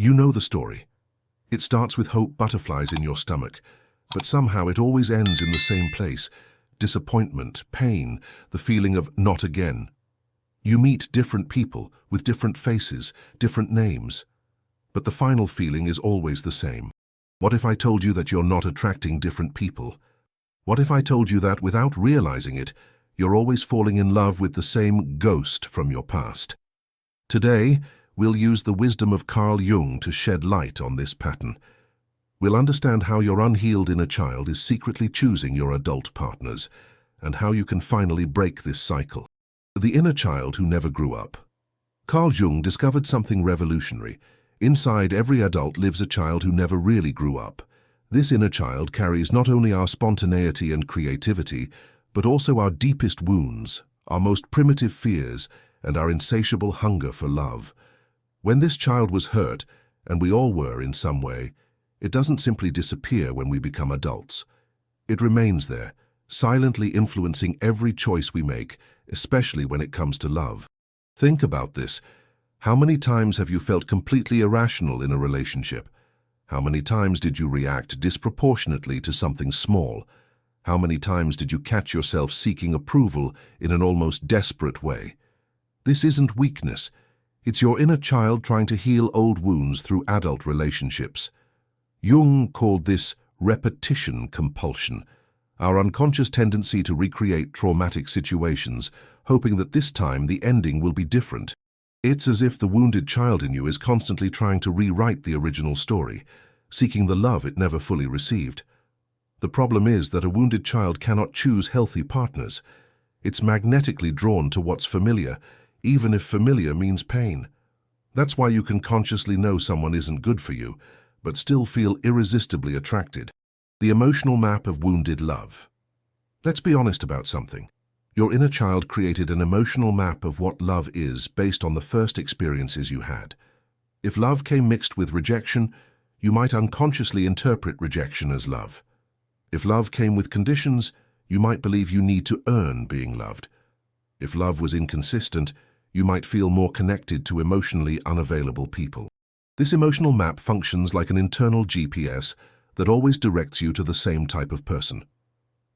You know the story. It starts with hope butterflies in your stomach, but somehow it always ends in the same place: disappointment, pain, the feeling of not again. You meet different people with different faces, different names, but the final feeling is always the same. What if I told you that you're not attracting different people? What if I told you that, without realizing it, you're always falling in love with the same ghost from your past? Today, we'll use the wisdom of Carl Jung to shed light on this pattern. We'll understand how your unhealed inner child is secretly choosing your adult partners, and how you can finally break this cycle. The inner child who never grew up. Carl Jung discovered something revolutionary. Inside every adult lives a child who never really grew up. This inner child carries not only our spontaneity and creativity, but also our deepest wounds, our most primitive fears, and our insatiable hunger for love. When this child was hurt, and we all were in some way, it doesn't simply disappear when we become adults. It remains there, silently influencing every choice we make, especially when it comes to love. Think about this. How many times have you felt completely irrational in a relationship? How many times did you react disproportionately to something small? How many times did you catch yourself seeking approval in an almost desperate way? This isn't weakness. It's your inner child trying to heal old wounds through adult relationships. Jung called this repetition compulsion, our unconscious tendency to recreate traumatic situations, hoping that this time the ending will be different. It's as if the wounded child in you is constantly trying to rewrite the original story, seeking the love it never fully received. The problem is that a wounded child cannot choose healthy partners. It's magnetically drawn to what's familiar, even if familiar means pain. That's why you can consciously know someone isn't good for you, but still feel irresistibly attracted. The emotional map of wounded love. Let's be honest about something. Your inner child created an emotional map of what love is based on the first experiences you had. If love came mixed with rejection, you might unconsciously interpret rejection as love. If love came with conditions, you might believe you need to earn being loved. If love was inconsistent, you might feel more connected to emotionally unavailable people. This emotional map functions like an internal GPS that always directs you to the same type of person.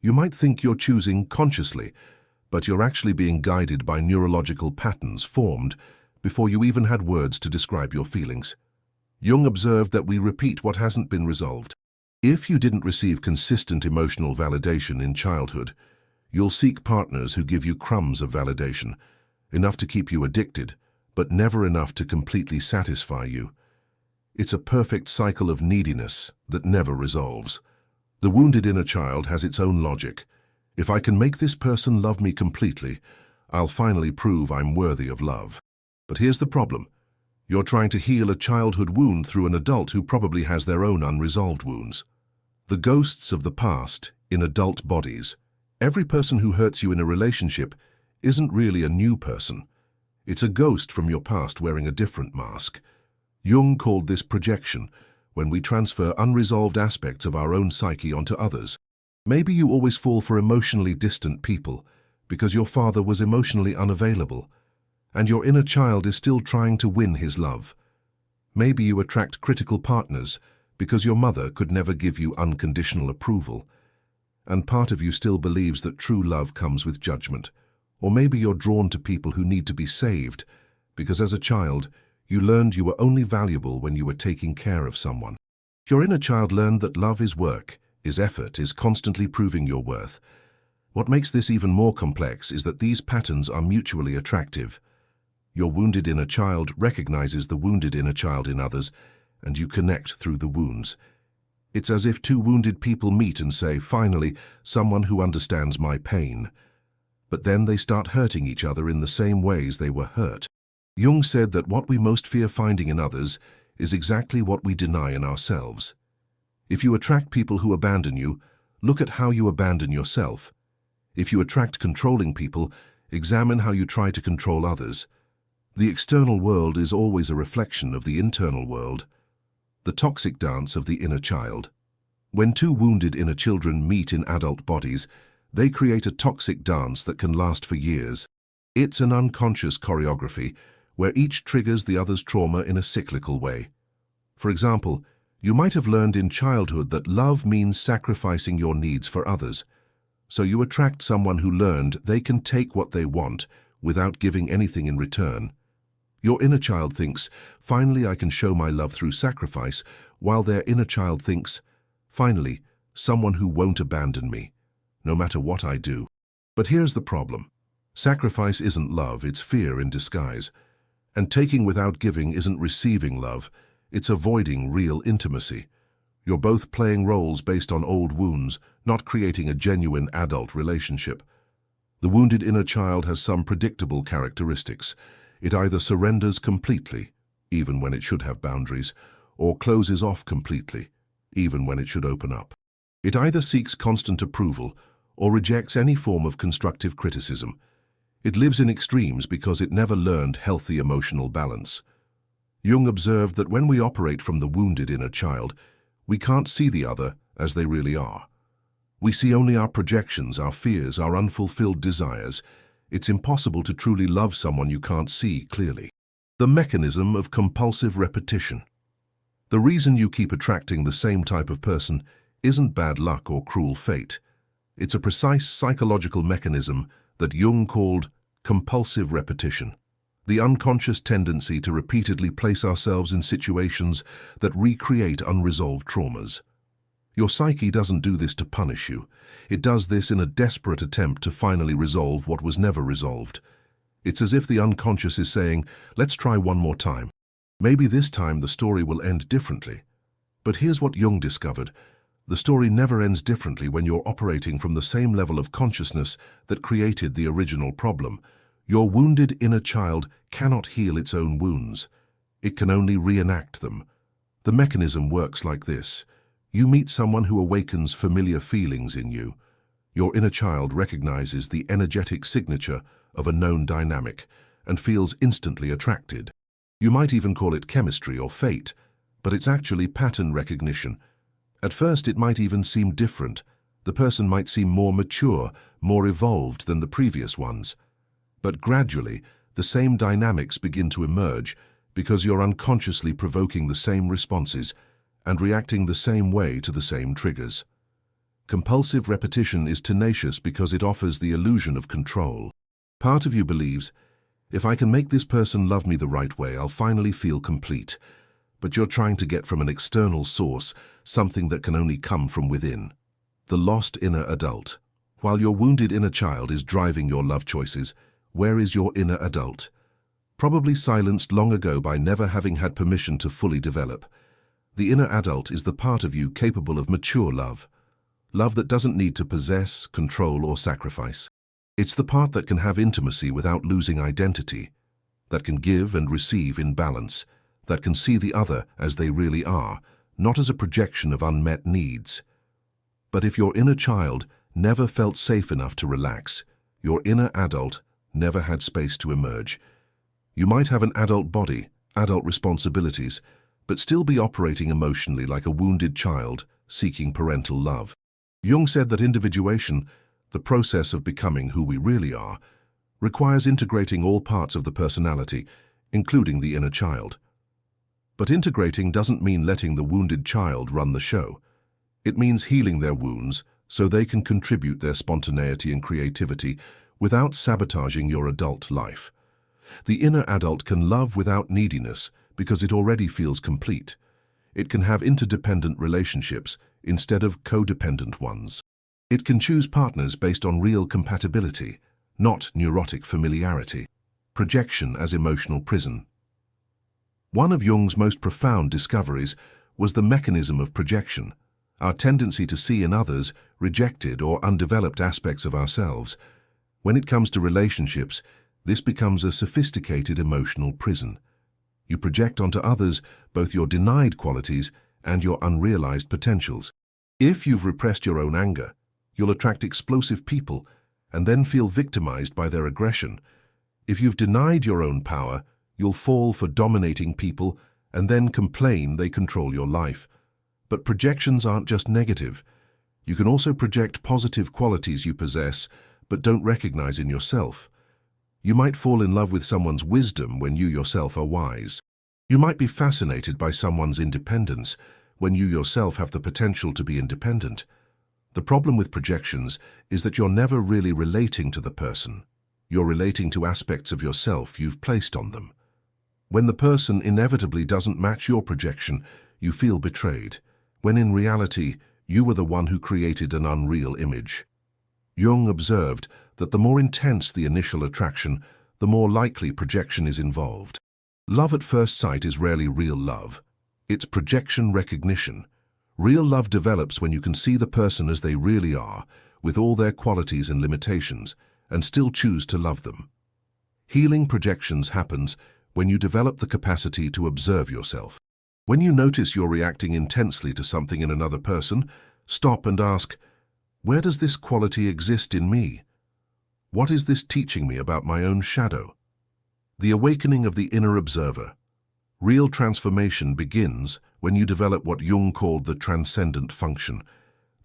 You might think you're choosing consciously, but you're actually being guided by neurological patterns formed before you even had words to describe your feelings. Jung observed that we repeat what hasn't been resolved. If you didn't receive consistent emotional validation in childhood, you'll seek partners who give you crumbs of validation, enough to keep you addicted, but never enough to completely satisfy you. It's a perfect cycle of neediness that never resolves. The wounded inner child has its own logic. If I can make this person love me completely, I'll finally prove I'm worthy of love. But here's the problem. You're trying to heal a childhood wound through an adult who probably has their own unresolved wounds. The ghosts of the past in adult bodies. Every person who hurts you in a relationship isn't really a new person. It's a ghost from your past wearing a different mask. Jung called this projection, when we transfer unresolved aspects of our own psyche onto others. Maybe you always fall for emotionally distant people because your father was emotionally unavailable, and your inner child is still trying to win his love. Maybe you attract critical partners because your mother could never give you unconditional approval, and part of you still believes that true love comes with judgment. Or maybe you're drawn to people who need to be saved because as a child, you learned you were only valuable when you were taking care of someone. Your inner child learned that love is work, is effort, is constantly proving your worth. What makes this even more complex is that these patterns are mutually attractive. Your wounded inner child recognizes the wounded inner child in others, and you connect through the wounds. It's as if two wounded people meet and say, finally, someone who understands my pain. But then they start hurting each other in the same ways they were hurt. Jung said that what we most fear finding in others is exactly what we deny in ourselves. If you attract people who abandon you, look at how you abandon yourself. If you attract controlling people, examine how you try to control others. The external world is always a reflection of the internal world. The toxic dance of the inner child. When two wounded inner children meet in adult bodies, they create a toxic dance that can last for years. It's an unconscious choreography where each triggers the other's trauma in a cyclical way. For example, you might have learned in childhood that love means sacrificing your needs for others. So you attract someone who learned they can take what they want without giving anything in return. Your inner child thinks, finally I can show my love through sacrifice, while their inner child thinks, finally, someone who won't abandon me, no matter what I do. But here's the problem. Sacrifice isn't love, it's fear in disguise. And taking without giving isn't receiving love, it's avoiding real intimacy. You're both playing roles based on old wounds, not creating a genuine adult relationship. The wounded inner child has some predictable characteristics. It either surrenders completely, even when it should have boundaries, or closes off completely, even when it should open up. It either seeks constant approval or rejects any form of constructive criticism. It lives in extremes because it never learned healthy emotional balance. Jung observed that when we operate from the wounded inner child, we can't see the other as they really are. We see only our projections, our fears, our unfulfilled desires. It's impossible to truly love someone you can't see clearly. The mechanism of compulsive repetition. The reason you keep attracting the same type of person isn't bad luck or cruel fate. It's a precise psychological mechanism that Jung called compulsive repetition. The unconscious tendency to repeatedly place ourselves in situations that recreate unresolved traumas. Your psyche doesn't do this to punish you. It does this in a desperate attempt to finally resolve what was never resolved. It's as if the unconscious is saying, let's try one more time. Maybe this time the story will end differently. But here's what Jung discovered. The story never ends differently when you're operating from the same level of consciousness that created the original problem. Your wounded inner child cannot heal its own wounds. It can only reenact them. The mechanism works like this. You meet someone who awakens familiar feelings in you. Your inner child recognizes the energetic signature of a known dynamic and feels instantly attracted. You might even call it chemistry or fate, but it's actually pattern recognition. At first, it might even seem different. The person might seem more mature, more evolved than the previous ones. But gradually, the same dynamics begin to emerge because you're unconsciously provoking the same responses and reacting the same way to the same triggers. Compulsive repetition is tenacious because it offers the illusion of control. Part of you believes, if I can make this person love me the right way, I'll finally feel complete. But you're trying to get from an external source something that can only come from within. The lost inner adult. While your wounded inner child is driving your love choices, where is your inner adult? Probably silenced long ago by never having had permission to fully develop. The inner adult is the part of you capable of mature love. Love that doesn't need to possess, control, or sacrifice. It's the part that can have intimacy without losing identity, that can give and receive in balance, that can see the other as they really are, not as a projection of unmet needs. But if your inner child never felt safe enough to relax, your inner adult never had space to emerge. You might have an adult body, adult responsibilities, but still be operating emotionally like a wounded child seeking parental love. Jung said that individuation, the process of becoming who we really are, requires integrating all parts of the personality, including the inner child. But integrating doesn't mean letting the wounded child run the show. It means healing their wounds so they can contribute their spontaneity and creativity without sabotaging your adult life. The inner adult can love without neediness because it already feels complete. It can have interdependent relationships instead of codependent ones. It can choose partners based on real compatibility, not neurotic familiarity. Projection as emotional prison. One of Jung's most profound discoveries was the mechanism of projection, our tendency to see in others rejected or undeveloped aspects of ourselves. When it comes to relationships, this becomes a sophisticated emotional prison. You project onto others both your denied qualities and your unrealized potentials. If you've repressed your own anger, you'll attract explosive people and then feel victimized by their aggression. If you've denied your own power, you'll fall for dominating people and then complain they control your life. But projections aren't just negative. You can also project positive qualities you possess but don't recognize in yourself. You might fall in love with someone's wisdom when you yourself are wise. You might be fascinated by someone's independence when you yourself have the potential to be independent. The problem with projections is that you're never really relating to the person. You're relating to aspects of yourself you've placed on them. When the person inevitably doesn't match your projection, you feel betrayed, when in reality, you were the one who created an unreal image. Jung observed that the more intense the initial attraction, the more likely projection is involved. Love at first sight is rarely real love. It's projection recognition. Real love develops when you can see the person as they really are, with all their qualities and limitations, and still choose to love them. Healing projections happens when you develop the capacity to observe yourself. When you notice you're reacting intensely to something in another person, stop and ask, where does this quality exist in me? What is this teaching me about my own shadow? The awakening of the inner observer. Real transformation begins when you develop what Jung called the transcendent function,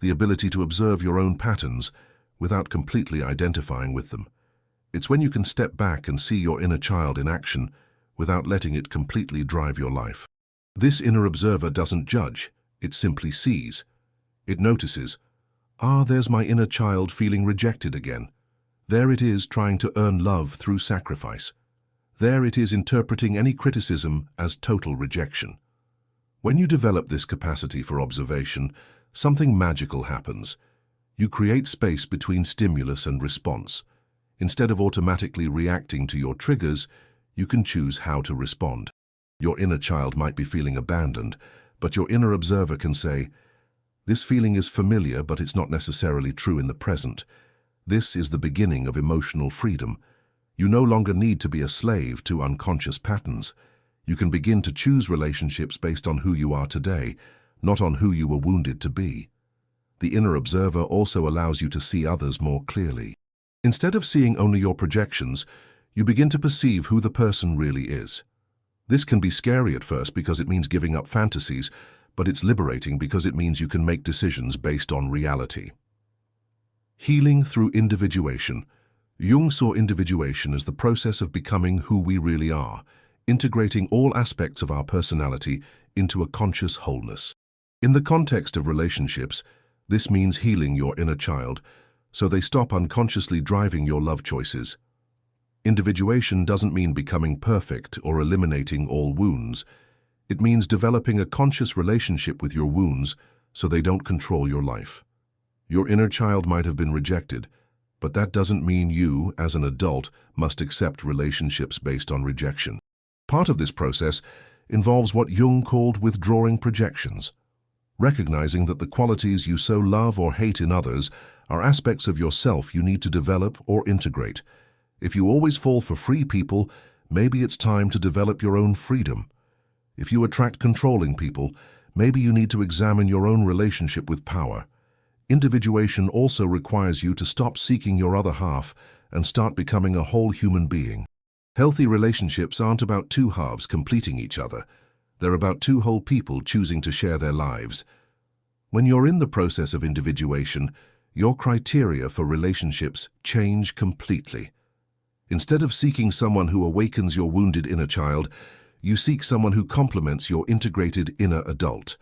the ability to observe your own patterns without completely identifying with them. It's when you can step back and see your inner child in action without letting it completely drive your life. This inner observer doesn't judge, it simply sees. It notices, there's my inner child feeling rejected again. There it is trying to earn love through sacrifice. There it is interpreting any criticism as total rejection. When you develop this capacity for observation, something magical happens. You create space between stimulus and response. Instead of automatically reacting to your triggers, you can choose how to respond. Your inner child might be feeling abandoned, but your inner observer can say, this feeling is familiar, but it's not necessarily true in the present. This is the beginning of emotional freedom. You no longer need to be a slave to unconscious patterns. You can begin to choose relationships based on who you are today, not on who you were wounded to be. The inner observer also allows you to see others more clearly. Instead of seeing only your projections, you begin to perceive who the person really is. This can be scary at first because it means giving up fantasies, but it's liberating because it means you can make decisions based on reality. Healing through individuation. Jung saw individuation as the process of becoming who we really are, integrating all aspects of our personality into a conscious wholeness. In the context of relationships, this means healing your inner child, so they stop unconsciously driving your love choices. Individuation doesn't mean becoming perfect or eliminating all wounds. It means developing a conscious relationship with your wounds so they don't control your life. Your inner child might have been rejected, but that doesn't mean you, as an adult, must accept relationships based on rejection. Part of this process involves what Jung called withdrawing projections, recognizing that the qualities you so love or hate in others are aspects of yourself you need to develop or integrate. If you always fall for free people, maybe it's time to develop your own freedom. If you attract controlling people, maybe you need to examine your own relationship with power. Individuation also requires you to stop seeking your other half and start becoming a whole human being. Healthy relationships aren't about two halves completing each other. They're about two whole people choosing to share their lives. When you're in the process of individuation, your criteria for relationships change completely. Instead of seeking someone who awakens your wounded inner child, you seek someone who complements your integrated inner adult.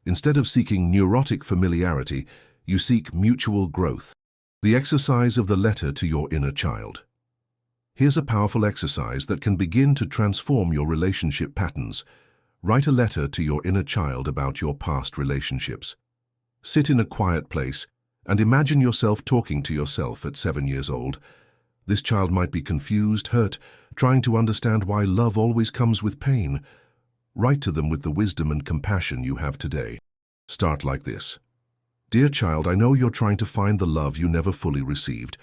Instead of seeking neurotic familiarity, you seek mutual growth. The exercise of the letter to your inner child. Here's a powerful exercise that can begin to transform your relationship patterns. Write a letter to your inner child about your past relationships. Sit in a quiet place and imagine yourself talking to yourself at 7 years old. This child might be confused, hurt, trying to understand why love always comes with pain. Write to them with the wisdom and compassion you have today. Start like this. Dear child, I know you're trying to find the love you never fully received.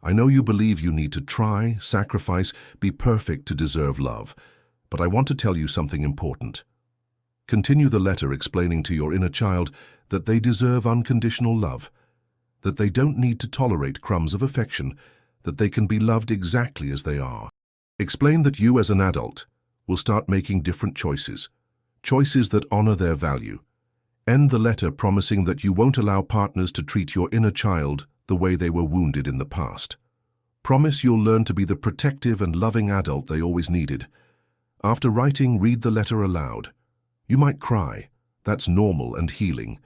I know you believe you need to try, sacrifice, be perfect to deserve love. But I want to tell you something important. Continue the letter explaining to your inner child that they deserve unconditional love, that they don't need to tolerate crumbs of affection, that they can be loved exactly as they are. Explain that you as an adult will start making different choices that honor their value. End the letter promising that you won't allow partners to treat your inner child the way they were wounded in the past. Promise you'll learn to be the protective and loving adult they always needed. After writing, read the letter aloud. You might cry. That's normal and healing.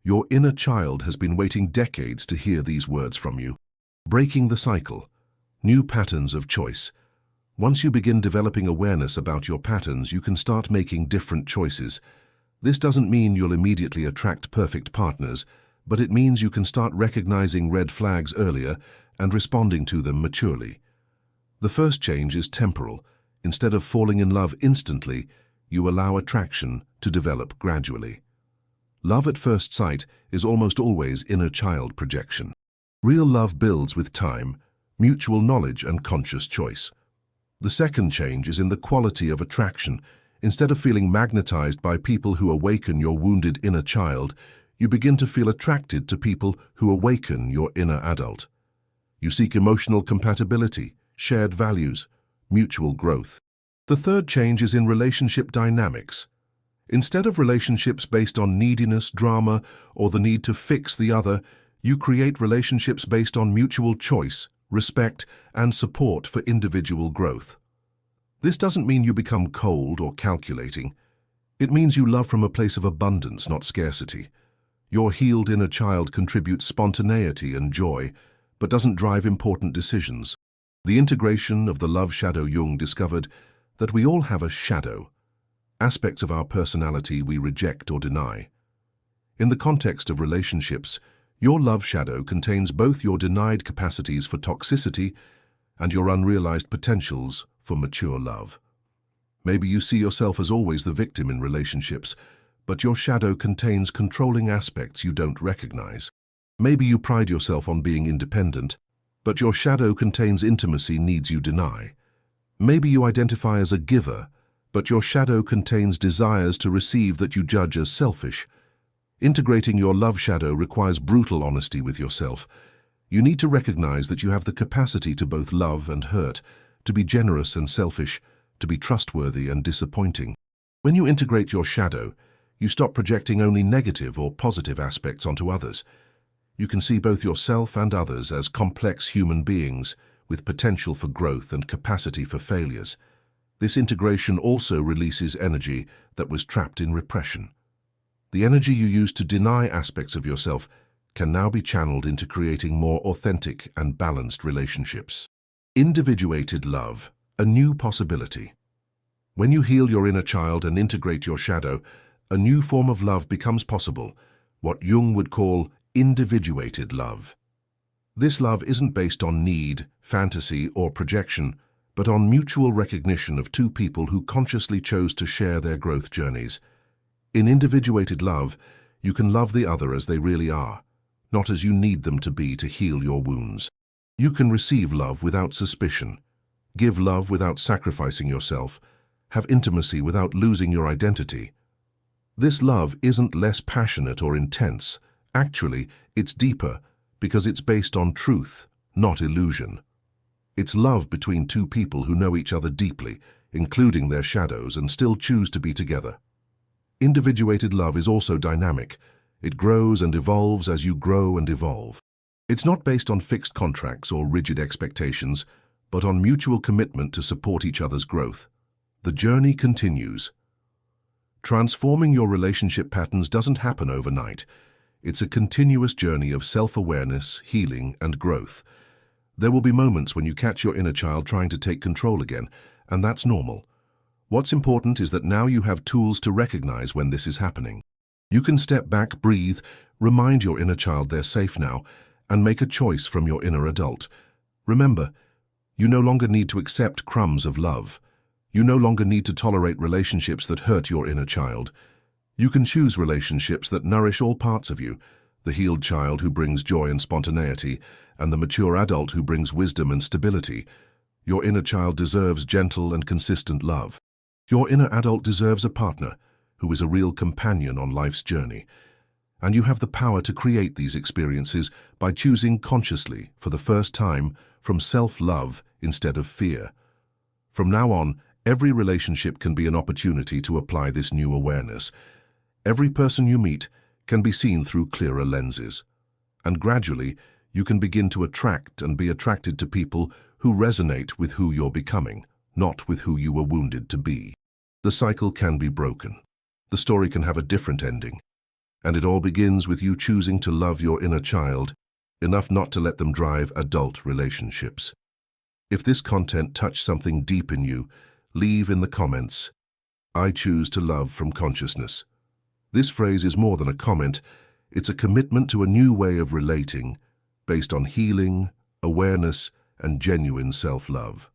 Your inner child has been waiting decades to hear these words from you. Breaking the cycle. New patterns of choice. Once you begin developing awareness about your patterns, you can start making different choices. This doesn't mean you'll immediately attract perfect partners, but it means you can start recognizing red flags earlier and responding to them maturely. The first change is temporal. Instead of falling in love instantly, you allow attraction to develop gradually. Love at first sight is almost always inner child projection. Real love builds with time, mutual knowledge, and conscious choice. The second change is in the quality of attraction. Instead of feeling magnetized by people who awaken your wounded inner child, you begin to feel attracted to people who awaken your inner adult. You seek emotional compatibility, shared values, mutual growth. The third change is in relationship dynamics. Instead of relationships based on neediness, drama, or the need to fix the other, you create relationships based on mutual choice, respect, and support for individual growth. This doesn't mean you become cold or calculating. It means you love from a place of abundance, not scarcity. Your healed inner child contributes spontaneity and joy, but doesn't drive important decisions. The integration of the love shadow. Jung discovered that we all have a shadow, aspects of our personality we reject or deny. In the context of relationships, your love shadow contains both your denied capacities for toxicity and your unrealized potentials for mature love. Maybe you see yourself as always the victim in relationships, but your shadow contains controlling aspects you don't recognize. Maybe you pride yourself on being independent, but your shadow contains intimacy needs you deny. Maybe you identify as a giver, but your shadow contains desires to receive that you judge as selfish. Integrating your love shadow requires brutal honesty with yourself. You need to recognize that you have the capacity to both love and hurt, to be generous and selfish, to be trustworthy and disappointing. When you integrate your shadow, you stop projecting only negative or positive aspects onto others. You can see both yourself and others as complex human beings with potential for growth and capacity for failures. This integration also releases energy that was trapped in repression. The energy you used to deny aspects of yourself can now be channeled into creating more authentic and balanced relationships. Individuated love, a new possibility. When you heal your inner child and integrate your shadow, a new form of love becomes possible, what Jung would call individuated love. This love isn't based on need, fantasy, or projection, but on mutual recognition of two people who consciously chose to share their growth journeys. In individuated love, you can love the other as they really are, not as you need them to be to heal your wounds. You can receive love without suspicion, give love without sacrificing yourself, have intimacy without losing your identity. This love isn't less passionate or intense. Actually, it's deeper because it's based on truth, not illusion. It's love between two people who know each other deeply, including their shadows, and still choose to be together. Individuated love is also dynamic. It grows and evolves as you grow and evolve. It's not based on fixed contracts or rigid expectations, but on mutual commitment to support each other's growth. The journey continues. Transforming your relationship patterns doesn't happen overnight. It's a continuous journey of self-awareness, healing, and growth. There will be moments when you catch your inner child trying to take control again, and that's normal. What's important is that now you have tools to recognize when this is happening. You can step back, breathe, remind your inner child they're safe now, and make a choice from your inner adult. Remember, you no longer need to accept crumbs of love. You no longer need to tolerate relationships that hurt your inner child. You can choose relationships that nourish all parts of you, the healed child who brings joy and spontaneity, and the mature adult who brings wisdom and stability. Your inner child deserves gentle and consistent love. Your inner adult deserves a partner who is a real companion on life's journey. And you have the power to create these experiences by choosing consciously, for the first time, from self-love instead of fear. From now on, every relationship can be an opportunity to apply this new awareness. Every person you meet can be seen through clearer lenses. And gradually, you can begin to attract and be attracted to people who resonate with who you're becoming, not with who you were wounded to be. The cycle can be broken. The story can have a different ending. And it all begins with you choosing to love your inner child enough not to let them drive adult relationships. If this content touched something deep in you, leave in the comments, "I choose to love from consciousness." This phrase is more than a comment, it's a commitment to a new way of relating, based on healing, awareness, and genuine self-love.